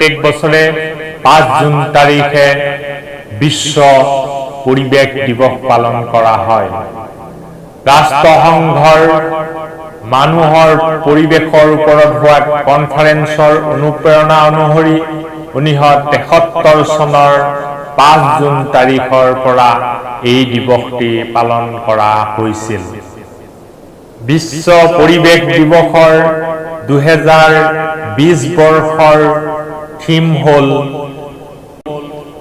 প্ৰত্যেক বছৰে 5 জুন তাৰিখে বিশ্ব পৰিৱেশ দিৱস পালন কৰা হয়। ৰাষ্ট্ৰসংঘৰ মানুহৰ পৰিৱেশৰ ওপৰত হোৱা কনফাৰেন্সৰ অনুপ্ৰেৰণা অনুসৰি 1973 চনৰ 5 জুন তাৰিখৰ পৰা এই দিৱসটি পালন কৰা হৈছিল। বিশ্ব পৰিৱেশ দিৱসৰ 2020 বৰ্ষৰ থিম হ'ল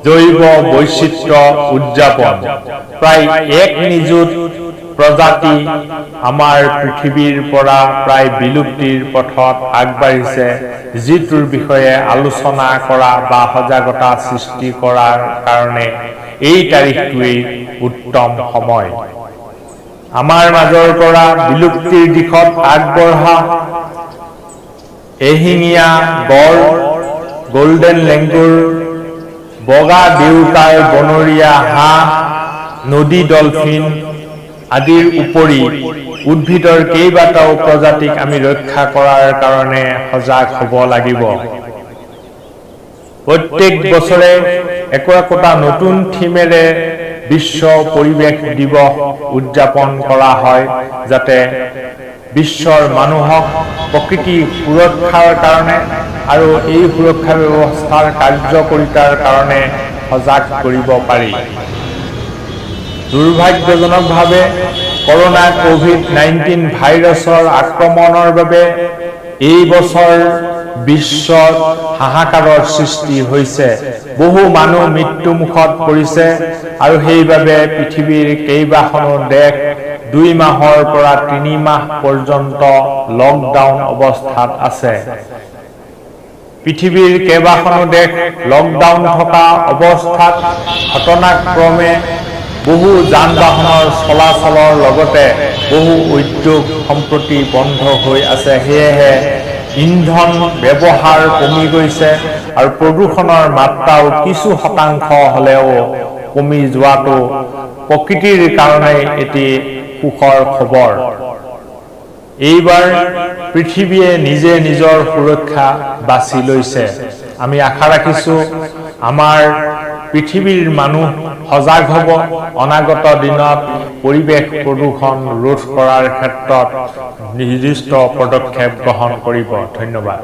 জৈৱ বৈচিত্ৰ্য উদযাপন। প্ৰায় 1 নিযুত প্ৰজাতি আমাৰ পৃথিৱীৰ পৰা প্ৰায় বিলুপ্তিৰ পথত আগবাঢ়িছে, যিটোৰ বিষয়ে আলোচনা কৰা বা সজাগতা সৃষ্টি কৰাৰ কাৰণে এই তাৰিখটোৱেই উত্তম সময়। আমাৰ মাজৰ পৰা বিলুপ্তিৰ দিশত আগবঢ়া এশিঙীয়া গড়, গোল্ডেন লেংগুৰ, বগা দেউতাৰ বনৰীয়া হাঁহ, নদী ডলফিন আদিৰ উপৰি উদ্ভিদৰ কেইবাটাও প্ৰজাতিক আমি ৰক্ষা কৰাৰ কাৰণে সজাগ হ'ব লাগিব। প্ৰত্যেক বছৰে একোটা নতুন থিমেৰে বিশ্ব পৰিৱেশ দিৱস উদযাপন কৰা হয়, যাতে বিশ্বৰ মানুহক প্ৰকৃতি সুৰক্ষাৰ কাৰণে আৰু এই সুৰক্ষা ব্যৱস্থাৰ কাৰ্যকৰীতাৰ কাৰণে সজাগ কৰিব পাৰি। দুৰ্ভাগ্যজনকভাৱে কৰোনা কোভিড-19 ভাইৰাছৰ আক্ৰমণৰ বাবে এই বছৰ বিশ্বত হাহাকাৰৰ সৃষ্টি হৈছে। বহু মানুহ মৃত্যুমুখত পৰিছে আৰু সেইবাবে পৃথিৱীৰ কেইবাখনো দেশ 2 মাহৰ পৰা 3 মাহ পৰ্যন্ত লকডাউন অৱস্থাত আছে। পৃথিৱীৰ কেইবাখনো দেশ লকডাউন থকা অৱস্থাত ঘটনাক্ৰমে বহু যান-বাহনৰ চলাচলৰ লগতে বহু উদ্যোগ সম্প্ৰতি বন্ধ হৈ আছে। সেয়েহে ইন্ধন ব্যৱহাৰ কমি গৈছে আৰু প্ৰদূষণৰ মাত্ৰাও কিছু শতাংশ হ'লেও কমি যোৱাটো প্ৰকৃতিৰ কাৰণে এটি সুখৰ খবৰ। এইবাৰ পৃথিৱীয়ে নিজে নিজৰ সুৰক্ষা বাছি লৈছে। আমি আশা ৰাখিছোঁ আমাৰ পৃথিৱীৰ মানুহ সজাগ হ'ব, অনাগত দিনত পৰিৱেশ প্ৰদূষণ ৰোধ কৰাৰ ক্ষেত্ৰত নিৰ্দিষ্ট পদক্ষেপ গ্ৰহণ কৰিব। ধন্যবাদ।